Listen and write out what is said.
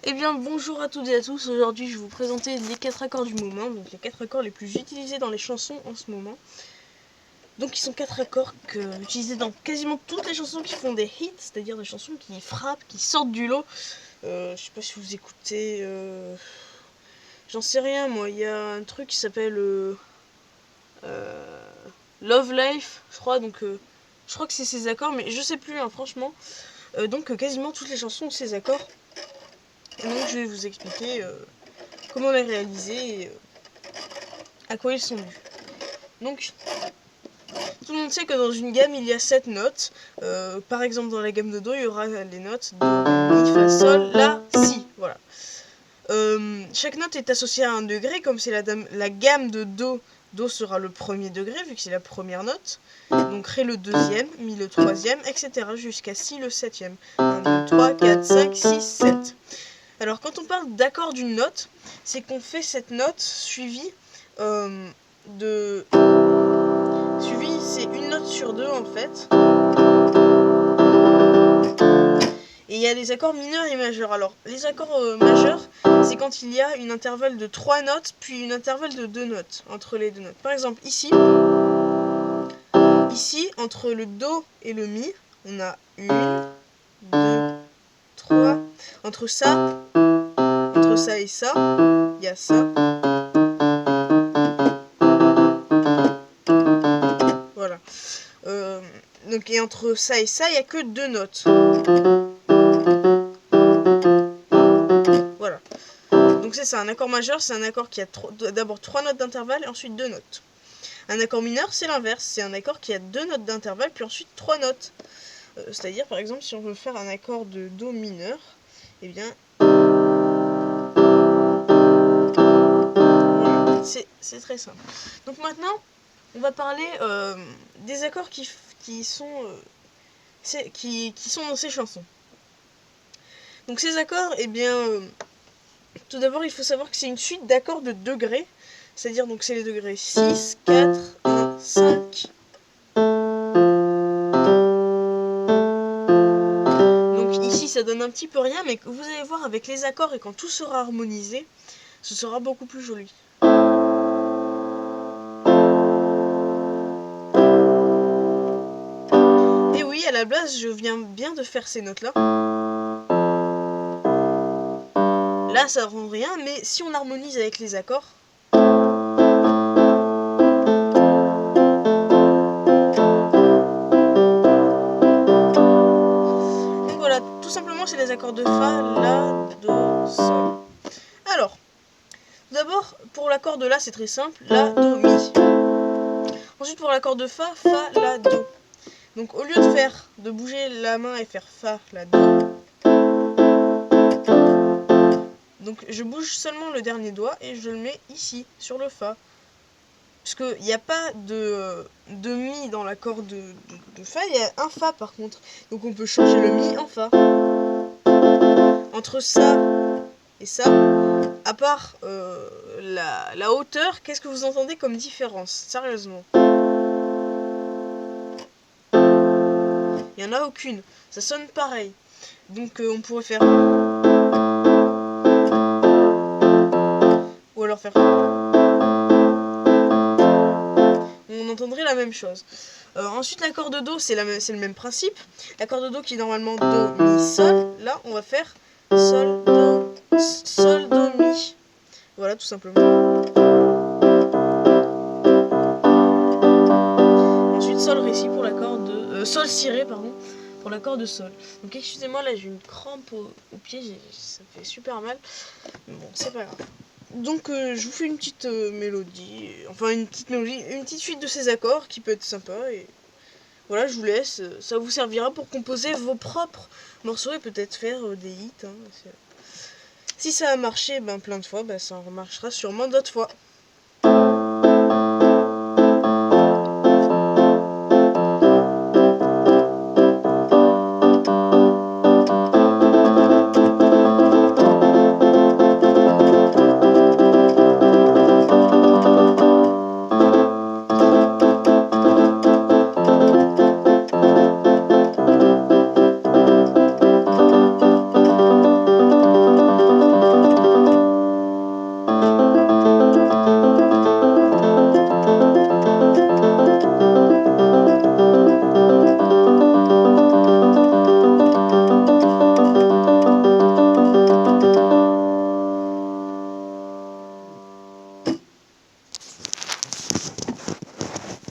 Eh bien bonjour à toutes et à tous, aujourd'hui je vais vous présenter les 4 accords du moment, donc les 4 accords les plus utilisés dans les chansons en ce moment. Donc ils sont 4 accords utilisés dans quasiment toutes les chansons qui font des hits, c'est-à-dire des chansons qui frappent, qui sortent du lot. Je sais pas si vous écoutez, j'en sais rien moi, il y a un truc qui s'appelle Love Life, je crois, donc je crois que c'est ces accords, mais je sais plus hein, franchement. Donc quasiment toutes les chansons ont ces accords. Et donc je vais vous expliquer comment les réaliser et à quoi ils sont dus. Donc tout le monde sait que dans une gamme il y a 7 notes. Par exemple dans la gamme de Do il y aura les notes Do, Mi, Fa, Sol, La, Si. Voilà. Chaque note est associée à un degré, comme c'est la gamme de Do. Do sera le premier degré vu que c'est la première note. Donc Ré le deuxième, Mi le troisième, etc. jusqu'à Si le septième. 1, 2, 3, 4, 5, 6, 7. Alors quand on parle d'accord d'une note, c'est qu'on fait cette note suivie c'est une note sur deux en fait. Et il y a les accords mineurs et majeurs. Alors les accords majeurs, c'est quand il y a une intervalle de 3 notes, puis une intervalle de 2 notes entre les deux notes. Par exemple ici, entre le Do et le Mi, on a 1, 2, 3. Entre ça et ça, il y a ça. Voilà. Donc, et entre ça et ça, il n'y a que 2 notes. Voilà. Donc c'est ça, un accord majeur, c'est un accord qui a d'abord 3 notes d'intervalle et ensuite 2 notes. Un accord mineur, c'est l'inverse, c'est un accord qui a 2 notes d'intervalle puis ensuite 3 notes. C'est-à-dire, par exemple, si on veut faire un accord de Do mineur, eh bien... Voilà, c'est très simple. Donc maintenant, on va parler des accords qui sont dans ces chansons. Donc ces accords, eh bien, tout d'abord il faut savoir que c'est une suite d'accords de degrés, c'est-à-dire donc c'est les degrés 6, 4, 1, 5. Donc ici ça donne un petit peu rien, mais vous allez voir avec les accords et quand tout sera harmonisé, ce sera beaucoup plus joli. Et oui, à la base je viens bien de faire ces notes-là. Là, ça rend rien, mais si on harmonise avec les accords, donc voilà, tout simplement, c'est les accords de Fa, La, Do, Sol. Alors, d'abord, pour l'accord de La, c'est très simple, La, Do, Mi. Ensuite, pour l'accord de Fa, Fa, La, Do. Donc, au lieu de bouger la main et faire Fa, La, Do, donc je bouge seulement le dernier doigt et je le mets ici, sur le Fa. Parce qu'il n'y a pas de Mi dans l'accord de Fa, il y a un Fa par contre. Donc on peut changer le Mi en Fa. Entre ça et ça, à part la hauteur, qu'est-ce que vous entendez comme différence? Sérieusement. Il n'y en a aucune. Ça sonne pareil. Donc on pourrait faire... Ou alors faire... On entendrait la même chose. Ensuite, l'accord de Do, c'est le même principe. L'accord de Do qui est normalement Do, Mi, Sol. Là, on va faire Sol, Do, Mi. Voilà, tout simplement. Ensuite, Sol, Ré, Si pour l'accord de... Sol, Si, Ré, pardon, pour l'accord de Sol. Donc, excusez-moi, là, j'ai une crampe au pied. Ça fait super mal. Mais bon, c'est pas grave. Donc je vous fais une petite mélodie, enfin une petite suite de ces accords qui peut être sympa et voilà, je vous laisse, ça vous servira pour composer vos propres morceaux et peut-être faire des hits. Hein. Si ça a marché plein de fois, ça en remarchera sûrement d'autres fois.